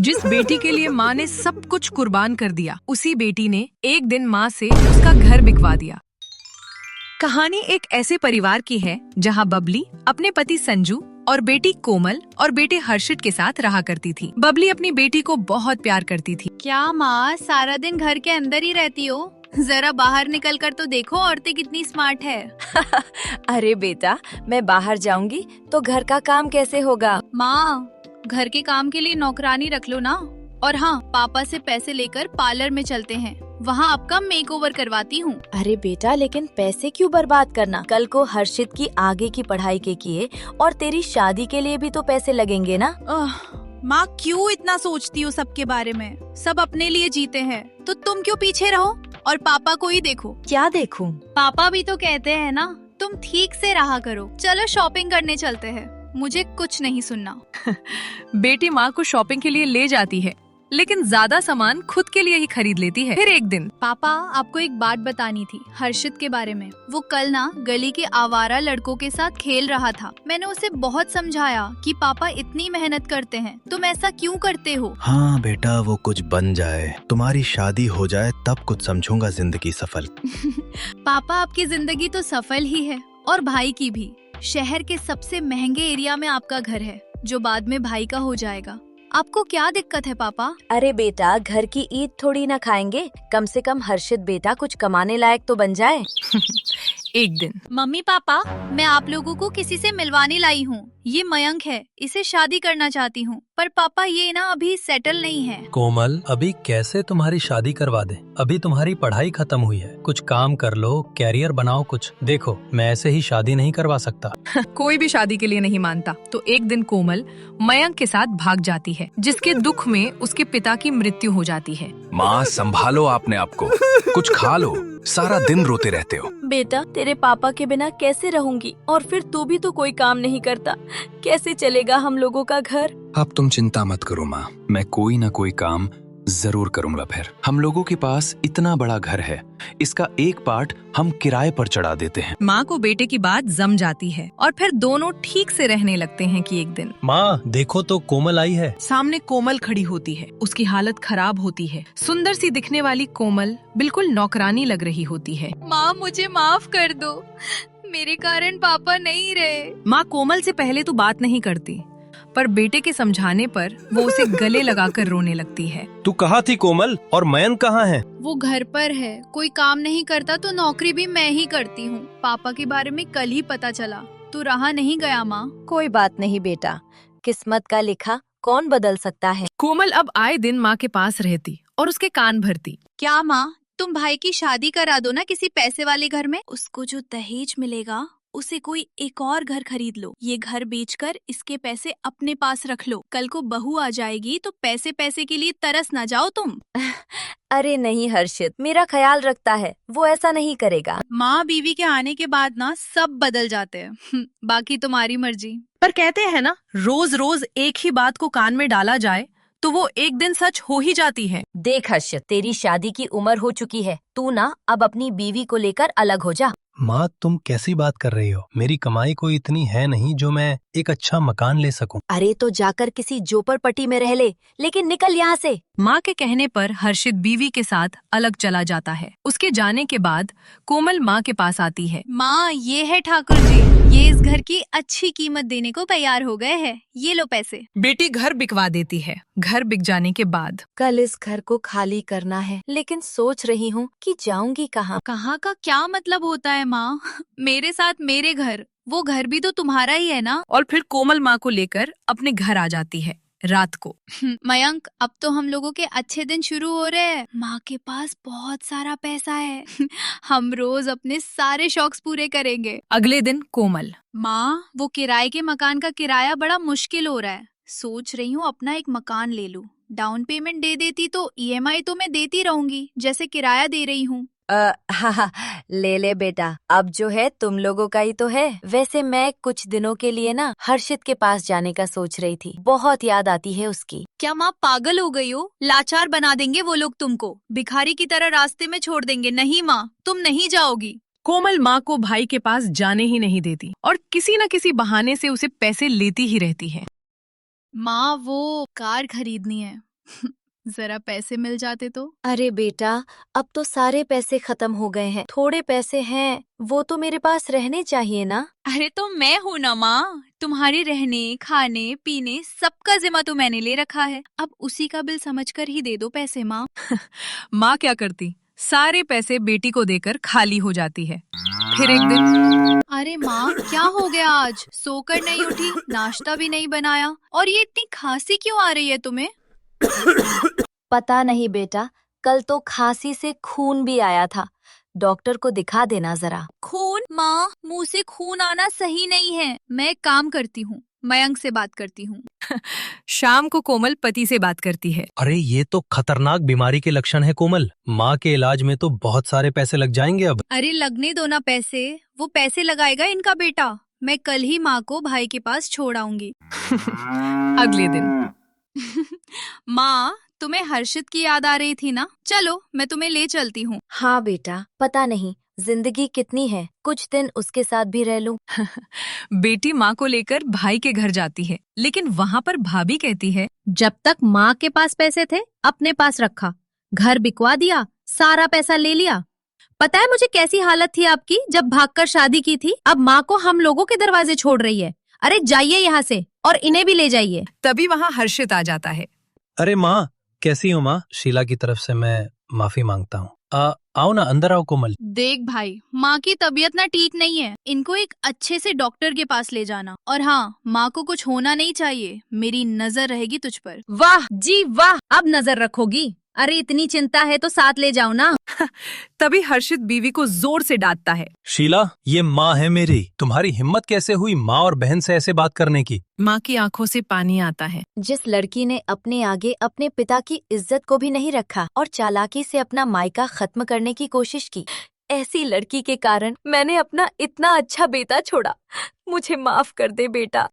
जिस बेटी के लिए माँ ने सब कुछ कुर्बान कर दिया, उसी बेटी ने एक दिन माँ से उसका घर बिकवा दिया। कहानी एक ऐसे परिवार की है जहाँ बबली अपने पति संजू और बेटी कोमल और बेटे हर्षित के साथ रहा करती थी। बबली अपनी बेटी को बहुत प्यार करती थी। क्या माँ, सारा दिन घर के अंदर ही रहती हो? जरा बाहर निकल कर तो देखो, औरतें कितनी स्मार्ट है। अरे बेटा, मैं बाहर जाऊंगी तो घर का काम कैसे होगा? माँ, घर के काम के लिए नौकरानी रख लो ना। और हाँ, पापा से पैसे लेकर पार्लर में चलते हैं, वहाँ आपका मेकओवर करवाती हूँ। अरे बेटा, लेकिन पैसे क्यों बर्बाद करना? कल को हर्षित की आगे की पढ़ाई के किए और तेरी शादी के लिए भी तो पैसे लगेंगे ना। माँ, क्यों इतना सोचती हो सबके बारे में? सब अपने लिए जीते हैं, तो तुम क्यों पीछे रहो और पापा को ही देखो। क्या देखूं? पापा भी तो कहते हैं ना, तुम ठीक से रहा करो। चलो शॉपिंग करने चलते हैं, मुझे कुछ नहीं सुनना। बेटी माँ को शॉपिंग के लिए ले जाती है, लेकिन ज्यादा सामान खुद के लिए ही खरीद लेती है। फिर एक दिन, पापा, आपको एक बात बतानी थी हर्षित के बारे में। वो कल ना गली के आवारा लड़कों के साथ खेल रहा था। मैंने उसे बहुत समझाया कि पापा इतनी मेहनत करते हैं, तुम ऐसा क्यों करते हो? हाँ बेटा, वो कुछ बन जाए, तुम्हारी शादी हो जाए, तब कुछ समझूंगा जिंदगी सफल। पापा, आपकी जिंदगी तो सफल ही है, और भाई की भी। शहर के सबसे महंगे एरिया में आपका घर है, जो बाद में भाई का हो जाएगा। आपको क्या दिक्कत है पापा? अरे बेटा, घर की ईद थोड़ी ना खाएंगे, कम से कम हर्षित बेटा कुछ कमाने लायक तो बन जाए। एक दिन, मम्मी पापा, मैं आप लोगों को किसी से मिलवाने लाई हूँ। ये मयंक है, इसे शादी करना चाहती हूँ। पर पापा, ये ना अभी सेटल नहीं है। कोमल, अभी कैसे तुम्हारी शादी करवा दे? अभी तुम्हारी पढ़ाई खत्म हुई है, कुछ काम कर लो, कैरियर बनाओ कुछ। देखो, मैं ऐसे ही शादी नहीं करवा सकता। कोई भी शादी के लिए नहीं मानता। तो एक दिन कोमल मयंक के साथ भाग जाती है, जिसके दुख में उसके पिता की मृत्यु हो जाती है। माँ, संभालो आपने आपको, कुछ खा लो, सारा दिन रोते रहते हो। बेटा, तेरे पापा के बिना कैसे रहूंगी? और फिर तू भी तो कोई काम नहीं करता, कैसे चलेगा हम लोगों का घर? अब तुम चिंता मत करो माँ, मैं कोई ना कोई काम जरूर करूंगा। फिर हम लोगों के पास इतना बड़ा घर है, इसका एक पार्ट हम किराए पर चढ़ा देते हैं। माँ को बेटे की बात जम जाती है और फिर दोनों ठीक से रहने लगते हैं कि एक दिन, माँ देखो तो कोमल आई है। सामने कोमल खड़ी होती है। उसकी हालत खराब होती है। सुंदर सी दिखने वाली कोमल बिल्कुल नौकरानी लग रही होती है। माँ, मुझे माफ कर दो, मेरे कारण पापा नहीं रहे। माँ कोमल से पहले तो बात नहीं करती, पर बेटे के समझाने पर वो उसे गले लगाकर रोने लगती है। तू कहाँ थी कोमल? और मयंक कहाँ है? वो घर पर है, कोई काम नहीं करता तो नौकरी भी मैं ही करती हूँ। पापा के बारे में कल ही पता चला, तो रहा नहीं गया माँ। कोई बात नहीं बेटा, किस्मत का लिखा कौन बदल सकता है। कोमल अब आए दिन माँ के पास रहती और उसके कान भरती। क्या माँ, तुम भाई की शादी करा दो ना किसी पैसे वाले घर में। उसको जो दहेज मिलेगा उसे कोई एक और घर खरीद लो। ये घर बेचकर इसके पैसे अपने पास रख लो। कल को बहू आ जाएगी तो पैसे पैसे के लिए तरस ना जाओ तुम। अरे नहीं हर्षित, मेरा ख्याल रखता है, वो ऐसा नहीं करेगा। माँ, बीवी के आने के बाद ना सब बदल जाते हैं। बाकी तुम्हारी मर्जी। पर कहते हैं ना, रोज रोज एक ही बात को कान में डाला जाए तो वो एक दिन सच हो ही जाती है। देख हर्षित, तेरी शादी की उम्र हो चुकी है, तू ना अब अपनी बीवी को लेकर अलग हो जा। माँ, तुम कैसी बात कर रही हो? मेरी कमाई कोई इतनी है नहीं जो मैं एक अच्छा मकान ले सकूं। अरे तो जाकर किसी झोपड़पट्टी में रह ले, लेकिन निकल यहाँ से। माँ के कहने पर हर्षित बीवी के साथ अलग चला जाता है। उसके जाने के बाद कोमल माँ के पास आती है। माँ, ये है ठाकुर जी, ये इस घर की अच्छी कीमत देने को तैयार हो गए हैं। ये लो पैसे। बेटी घर बिकवा देती है। घर बिक जाने के बाद कल इस घर को खाली करना है, लेकिन सोच रही हूँ कि जाऊंगी कहाँ। कहाँ का क्या मतलब होता है माँ? मेरे साथ मेरे घर, वो घर भी तो तुम्हारा ही है ना। और फिर कोमल माँ को लेकर अपने घर आ जाती है रात को। मयंक, अब तो हम लोगों के अच्छे दिन शुरू हो रहे हैं। माँ के पास बहुत सारा पैसा है। हम रोज अपने सारे शौक पूरे करेंगे। अगले दिन कोमल, माँ, वो किराए के मकान का किराया बड़ा मुश्किल हो रहा है। सोच रही हूँ अपना एक मकान ले लूँ। डाउन पेमेंट दे देती तो ईएमआई तो मैं देती रहूंगी, जैसे किराया दे रही हूँ। हाँ, ले ले बेटा, अब जो है तुम लोगों का ही तो है। वैसे मैं कुछ दिनों के लिए ना हर्षित के पास जाने का सोच रही थी, बहुत याद आती है उसकी। क्या माँ पागल हो गई हो? लाचार बना देंगे वो लोग तुमको, भिखारी की तरह रास्ते में छोड़ देंगे। नहीं माँ, तुम नहीं जाओगी। कोमल माँ को भाई के पास जाने ही नहीं देती और किसी न किसी बहाने से उसे पैसे लेती ही रहती है। माँ, वो कार खरीदनी है, जरा पैसे मिल जाते तो। अरे बेटा, अब तो सारे पैसे खत्म हो गए हैं। थोड़े पैसे हैं, वो तो मेरे पास रहने चाहिए ना। अरे तो मैं हूं ना माँ, तुम्हारे रहने खाने पीने सबका जिम्मा तो मैंने ले रखा है। अब उसी का बिल समझकर ही दे दो पैसे माँ। माँ क्या करती, सारे पैसे बेटी को देकर खाली हो जाती है। फिर एक दिन अरे माँ, क्या हो गया आज? सोकर नहीं उठी, नाश्ता भी नहीं बनाया, और ये इतनी खांसी क्यों आ रही है तुम्हें? पता नहीं बेटा, कल तो खांसी से खून भी आया था। डॉक्टर को दिखा देना जरा। खून? माँ, मुंह से खून आना सही नहीं है। मैं एक काम करती हूँ, मयंक से बात करती हूँ। शाम को कोमल पति से बात करती है। अरे ये तो खतरनाक बीमारी के लक्षण है कोमल। माँ के इलाज में तो बहुत सारे पैसे लग जाएंगे अब। अरे लगने दो ना पैसे, वो पैसे लगाएगा इनका बेटा। मैं कल ही माँ को भाई के पास छोड़ आऊंगी। अगले दिन माँ, तुम्हें हर्षित की याद आ रही थी ना? चलो मैं तुम्हें ले चलती हूँ। हाँ बेटा, पता नहीं जिंदगी कितनी है, कुछ दिन उसके साथ भी रह लूं। बेटी माँ को लेकर भाई के घर जाती है, लेकिन वहाँ पर भाभी कहती है, जब तक माँ के पास पैसे थे अपने पास रखा, घर बिकवा दिया, सारा पैसा ले लिया। पता है मुझे कैसी हालत थी आपकी जब भागकर शादी की थी? अब माँ को हम लोगों के दरवाजे छोड़ रही है। अरे जाइए यहाँ से और इन्हें भी ले जाइए। तभी वहाँ हर्षित आ जाता है। अरे माँ, कैसी हो माँ? शीला की तरफ से मैं माफी मांगता हूँ। आओ ना, अंदर आओ कोमल। देख भाई, माँ की तबीयत ना ठीक नहीं है, इनको एक अच्छे से डॉक्टर के पास ले जाना। और हाँ, माँ को कुछ होना नहीं चाहिए, मेरी नजर रहेगी तुझ पर। वाह जी वाह, अब नजर रखोगी? अरे इतनी चिंता है तो साथ ले जाओ ना। तभी हर्षित बीवी को जोर से डांटता है। शीला, ये माँ है मेरी। तुम्हारी हिम्मत कैसे हुई माँ और बहन से ऐसे बात करने की? माँ की आंखों से पानी आता है। जिस लड़की ने अपने आगे अपने पिता की इज्जत को भी नहीं रखा और चालाकी से अपना मायका खत्म करने की कोशिश की, ऐसी लड़की के कारण मैंने अपना इतना अच्छा बेटा छोड़ा। मुझे माफ कर दे बेटा।